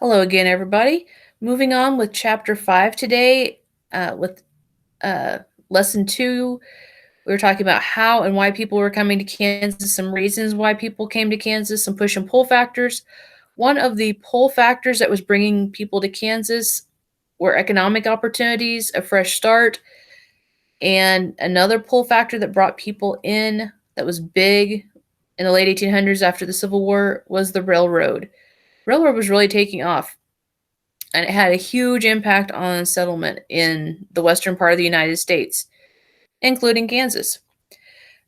Hello again, everybody. Moving on with chapter 5 today, with uh, lesson 2. We were talking about how and why people were coming to Kansas, some reasons why people came to Kansas, some push and pull factors. One of the pull factors that was bringing people to Kansas were economic opportunities, a fresh start, and another pull factor that brought people in that was big in the late 1800s after the Civil War was the railroad. Railroad was really taking off, and it had a huge impact on settlement in the western part of the United States, including Kansas.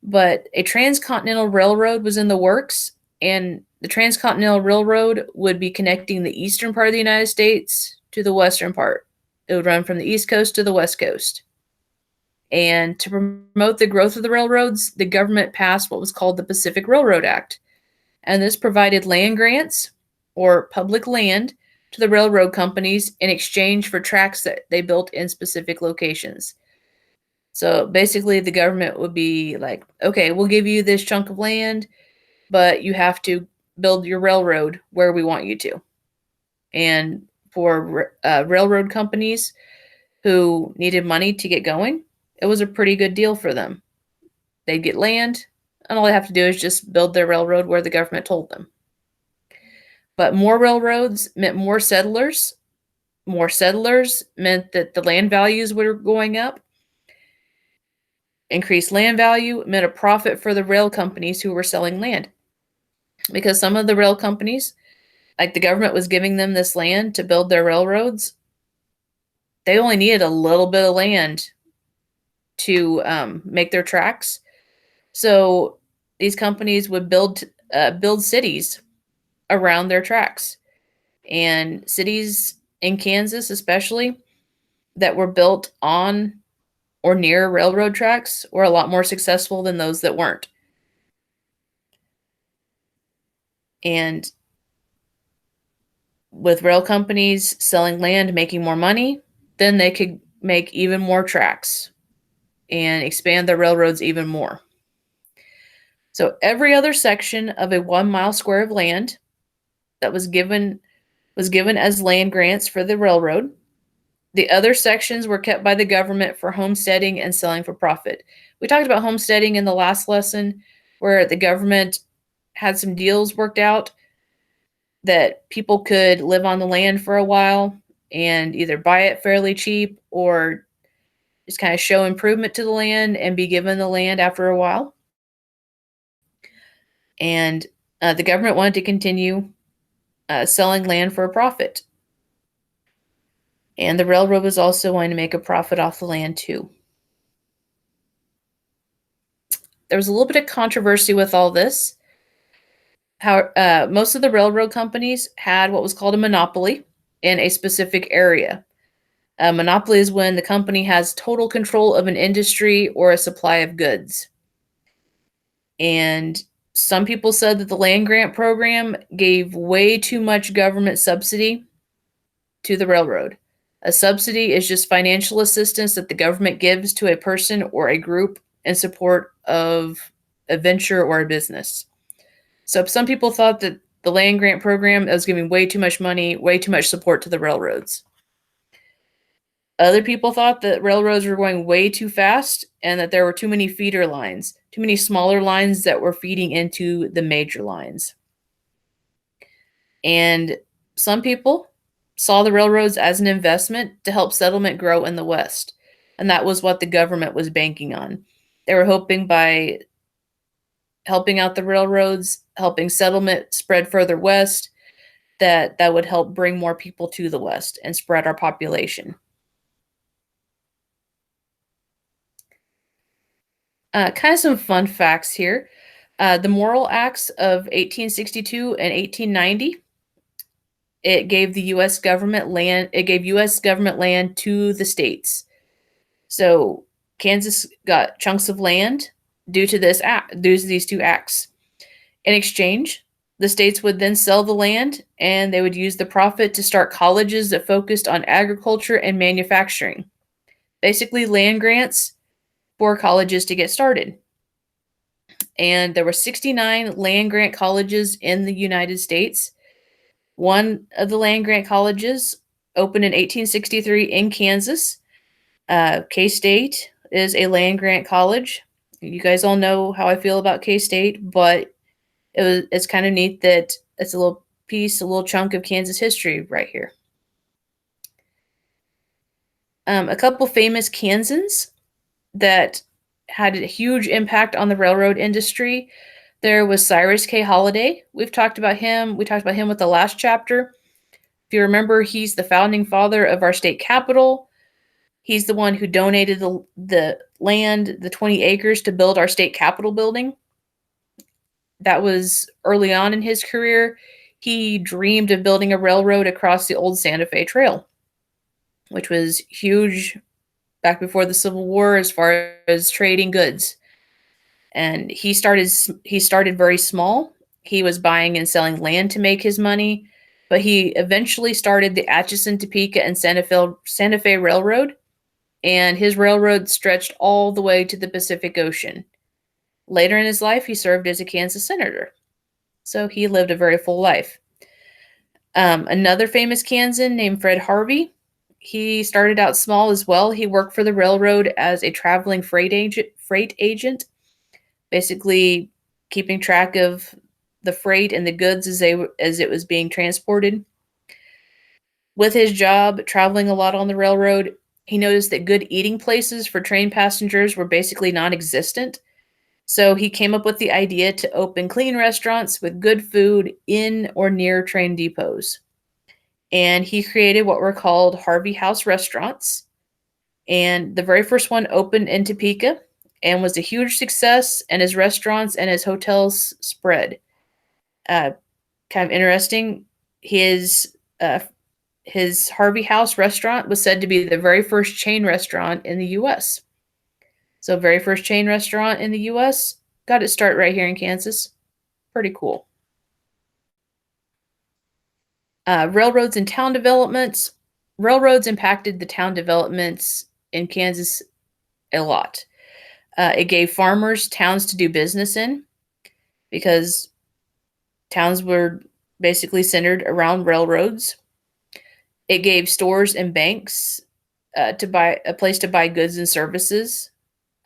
But a transcontinental railroad was in the works, and the transcontinental railroad would be connecting the eastern part of the United States to the western part. It would run from the East Coast to the West Coast. And to promote the growth of the railroads, the government passed what was called the Pacific Railroad Act. And this provided land grants, or public land, to the railroad companies in exchange for tracks that they built in specific locations. So basically, the government would be like, okay, we'll give you this chunk of land, but you have to build your railroad where we want you to. And for railroad companies who needed money to get going, it was a pretty good deal for them. They'd get land, and all they have to do is just build their railroad where the government told them. But more railroads meant more settlers. More settlers meant that the land values were going up. Increased land value meant a profit for the rail companies who were selling land. Because some of the rail companies, like the government was giving them this land to build their railroads, they only needed a little bit of land to make their tracks. So these companies would build cities around their tracks. And cities in Kansas, especially, that were built on or near railroad tracks were a lot more successful than those that weren't. And with rail companies selling land, making more money, then they could make even more tracks and expand their railroads even more. So every other section of a 1 mile square of land that was given as land grants for the railroad. The other sections were kept by the government for homesteading and selling for profit. We talked about homesteading in the last lesson, where the government had some deals worked out that people could live on the land for a while and either buy it fairly cheap or just kind of show improvement to the land and be given the land after a while. And the government wanted to continue selling land for a profit. And the railroad was also wanting to make a profit off the land too. There was a little bit of controversy with all this. How most of the railroad companies had what was called a monopoly in a specific area. A monopoly is when the company has total control of an industry or a supply of goods. And some people said that the land grant program gave way too much government subsidy to the railroad. A subsidy is just financial assistance that the government gives to a person or a group in support of a venture or a business. So some people thought that the land grant program was giving way too much money, way too much support to the railroads. Other people thought that railroads were going way too fast and that there were too many feeder lines, too many smaller lines that were feeding into the major lines. And some people saw the railroads as an investment to help settlement grow in the West. And that was what the government was banking on. They were hoping by helping out the railroads, helping settlement spread further west, that would help bring more people to the West and spread our population. Kind of some fun facts here. The Morrill Acts of 1862 and 1890. It gave the U.S. government land. It gave U.S. government land to the states. So Kansas got chunks of land due to these two acts. In exchange, the states would then sell the land, and they would use the profit to start colleges that focused on agriculture and manufacturing. Basically, land grants for colleges to get started. And there were 69 land grant colleges in the United States, One of the land grant colleges opened in 1863 in Kansas. K-State is a land grant college. You guys all know how I feel about K-State, but it's kind of neat that it's a little chunk of Kansas history right here. A couple famous Kansans that had a huge impact on the railroad industry. There was Cyrus K. Holliday. We've talked about him. We talked about him with the last chapter. If you remember, he's the founding father of our state capital. He's the one who donated the land, the 20 acres, to build our state capitol building. That was early on in his career. He dreamed of building a railroad across the old Santa Fe Trail, which was huge back before the Civil War as far as trading goods. And he started very small. He was buying and selling land to make his money, but he eventually started the Atchison, Topeka, and Santa Fe Railroad, and his railroad stretched all the way to the Pacific Ocean. Later in his life, he served as a Kansas senator, so he lived a very full life. Another famous Kansan named Fred Harvey. He started out small as well. He worked for the railroad as a traveling freight agent, basically keeping track of the freight and the goods as it was being transported. With his job traveling a lot on the railroad, he noticed that good eating places for train passengers were basically non-existent. So he came up with the idea to open clean restaurants with good food in or near train depots. And he created what were called Harvey House restaurants. And the very first one opened in Topeka and was a huge success, and his restaurants and his hotels spread. Kind of interesting, his Harvey House restaurant was said to be the very first chain restaurant in the U.S. So, very first chain restaurant in the U.S. got its start right here in Kansas. Pretty cool. Railroads and town developments. Railroads impacted the town developments in Kansas a lot. It gave farmers towns to do business in because towns were basically centered around railroads. It gave stores and banks to buy a place to buy goods and services,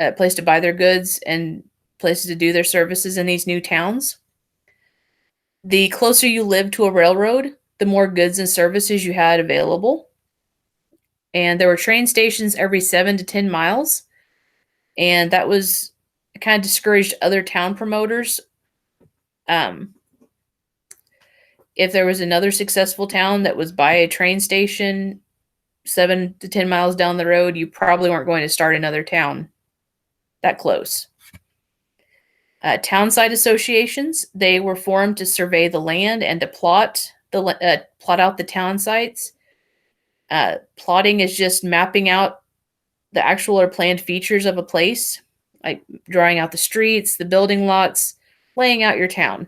a place to buy their goods and places to do their services in these new towns. The closer you lived to a railroad, the more goods and services you had available. And there were train stations every 7 to 10 miles. And that was kind of discouraged other town promoters. If there was another successful town that was by a train station 7 to 10 miles down the road, you probably weren't going to start another town that close. Townside associations, they were formed to survey the land and to plot out the town sites. Plotting is just mapping out the actual or planned features of a place, like drawing out the streets, the building lots, laying out your town.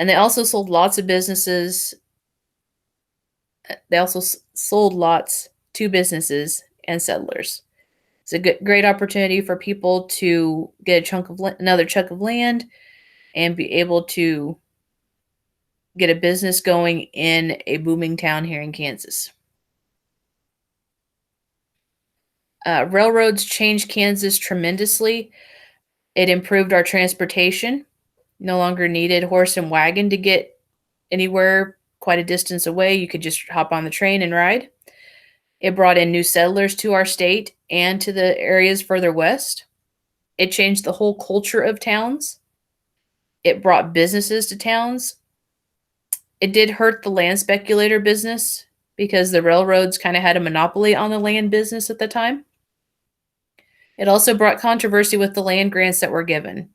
And they also sold lots of businesses. They also sold lots to businesses and settlers. It's a great opportunity for people to get another chunk of land and be able to get a business going in a booming town here in Kansas. Railroads changed Kansas tremendously. It improved our transportation. No longer needed horse and wagon to get anywhere quite a distance away. You could just hop on the train and ride. It brought in new settlers to our state and to the areas further west. It changed the whole culture of towns. It brought businesses to towns. It did hurt the land speculator business because the railroads kind of had a monopoly on the land business at the time. It also brought controversy with the land grants that were given.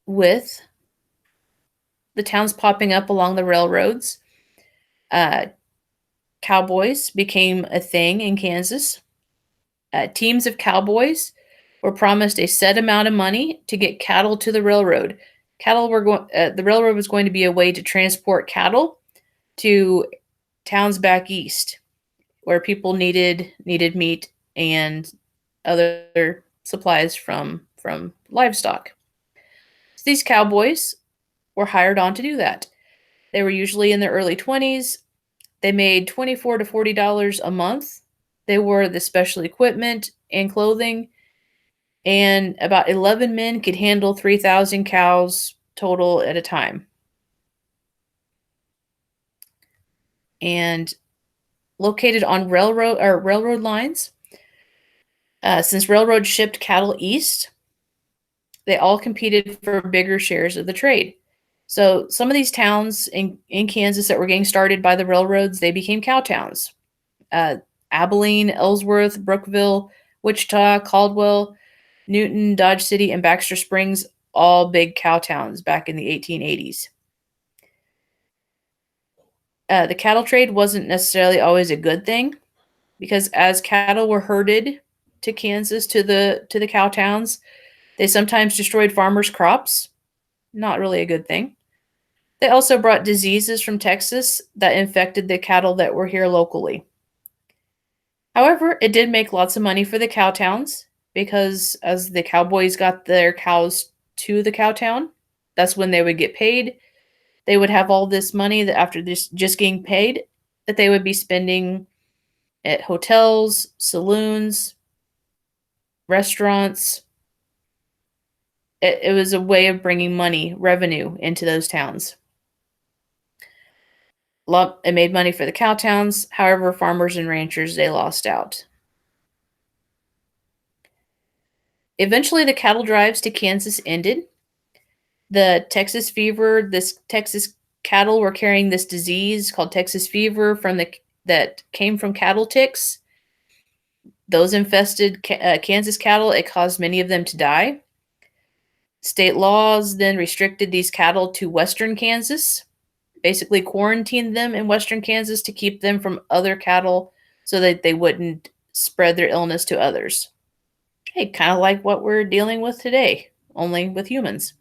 With the towns popping up along the railroads, cowboys became a thing in Kansas. Teams of cowboys were promised a set amount of money to get cattle to the railroad. The railroad was going to be a way to transport cattle to towns back east, where people needed meat and other supplies from livestock. So these cowboys were hired on to do that. They were usually in their early 20s. They made $24 to $40 a month. They wore the special equipment and clothing, and about 11 men could handle 3,000 cows total at a time. And located on railroad lines, since railroads shipped cattle east, they all competed for bigger shares of the trade. So some of these towns in Kansas that were getting started by the railroads, they became cow towns. Uh, Abilene, Ellsworth, Brookville, Wichita, Caldwell, Newton, Dodge City, and Baxter Springs, all big cow towns back in the 1880s. The cattle trade wasn't necessarily always a good thing, because as cattle were herded to Kansas to the cow towns, they sometimes destroyed farmers' crops. Not really a good thing. They also brought diseases from Texas that infected the cattle that were here locally. However, it did make lots of money for the cow towns, because as the cowboys got their cows to the cow town, that's when they would get paid. They would have all this money that after this just getting paid, that they would be spending at hotels, saloons, restaurants. It was a way of bringing money, revenue into those towns. It made money for the cow towns. However, farmers and ranchers, they lost out. Eventually, the cattle drives to Kansas ended. The Texas fever, this Texas cattle were carrying this disease called Texas fever that came from cattle ticks. Those infested Kansas cattle. It caused many of them to die. State laws then restricted these cattle to western Kansas, basically quarantined them in western Kansas to keep them from other cattle so that they wouldn't spread their illness to others. Hey, kind of like what we're dealing with today, only with humans.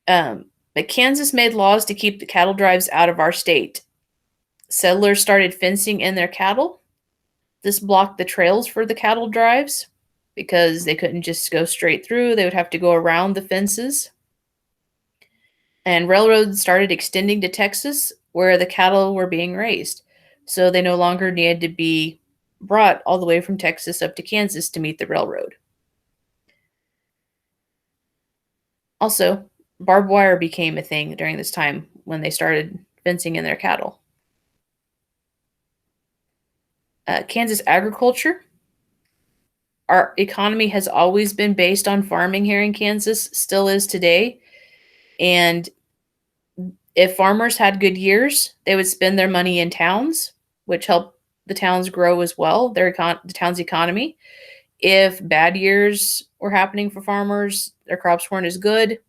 But Kansas made laws to keep the cattle drives out of our state. Settlers started fencing in their cattle. This blocked the trails for the cattle drives because they couldn't just go straight through. They would have to go around the fences. And railroads started extending to Texas, where the cattle were being raised. So they no longer needed to be brought all the way from Texas up to Kansas to meet the railroad. Also, barbed wire became a thing during this time when they started fencing in their cattle. Kansas agriculture. Our economy has always been based on farming here in Kansas, still is today. And if farmers had good years, they would spend their money in towns, which helped the towns grow as well, the town's economy. If bad years were happening for farmers, their crops weren't as good,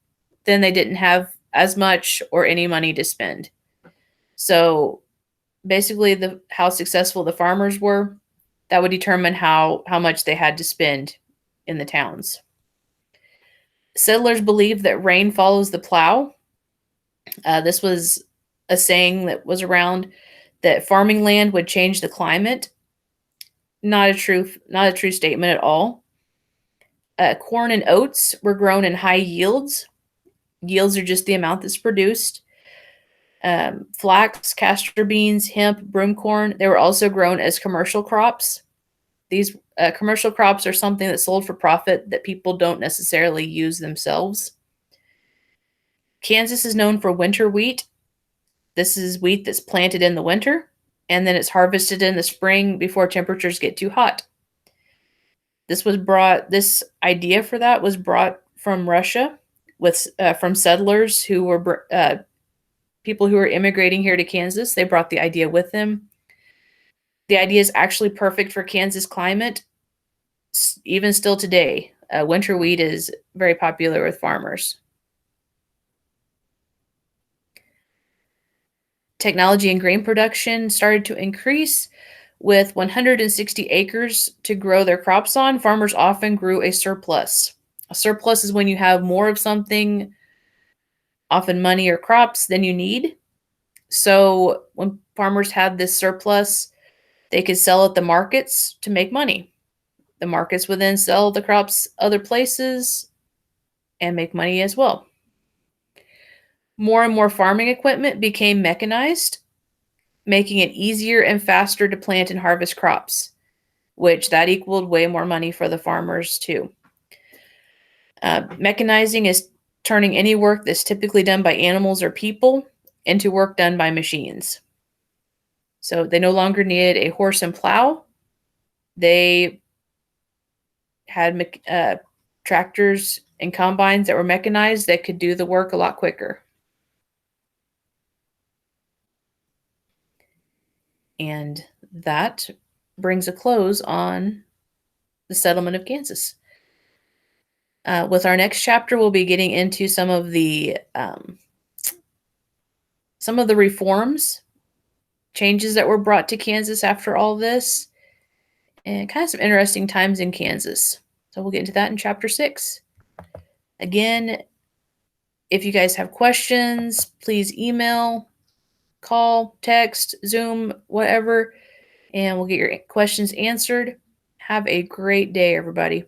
then they didn't have as much or any money to spend. So basically, how successful the farmers were, that would determine how much they had to spend in the towns. Settlers believed that rain follows the plow. This was a saying that was around, that farming land would change the climate. Not a true statement at all. Corn and oats were grown in high yields. Yields are just the amount that's produced. Flax, castor beans, hemp, broomcorn, they were also grown as commercial crops. These commercial crops are something that's sold for profit that people don't necessarily use themselves. Kansas is known for winter wheat. This is wheat that's planted in the winter, and then it's harvested in the spring before temperatures get too hot. This idea for that was brought from Russia from settlers who were people who were immigrating here to Kansas. They brought the idea with them. The idea is actually perfect for Kansas climate, even still today. Winter wheat is very popular with farmers. Technology in grain production started to increase. With 160 acres to grow their crops on, farmers often grew a surplus. A surplus is when you have more of something, often money or crops, than you need. So when farmers had this surplus, they could sell at the markets to make money. The markets would then sell the crops other places, and make money as well. More and more farming equipment became mechanized, making it easier and faster to plant and harvest crops, which that equaled way more money for the farmers too. Mechanizing is turning any work that's typically done by animals or people into work done by machines. So they no longer needed a horse and plow. They had tractors and combines that were mechanized that could do the work a lot quicker. And that brings a close on the settlement of Kansas. With our next chapter, we'll be getting into some of the reforms, changes that were brought to Kansas after all this, and kind of some interesting times in Kansas. So we'll get into that in chapter 6. Again, if you guys have questions, please email, call, text, Zoom, whatever, and we'll get your questions answered. Have a great day, everybody.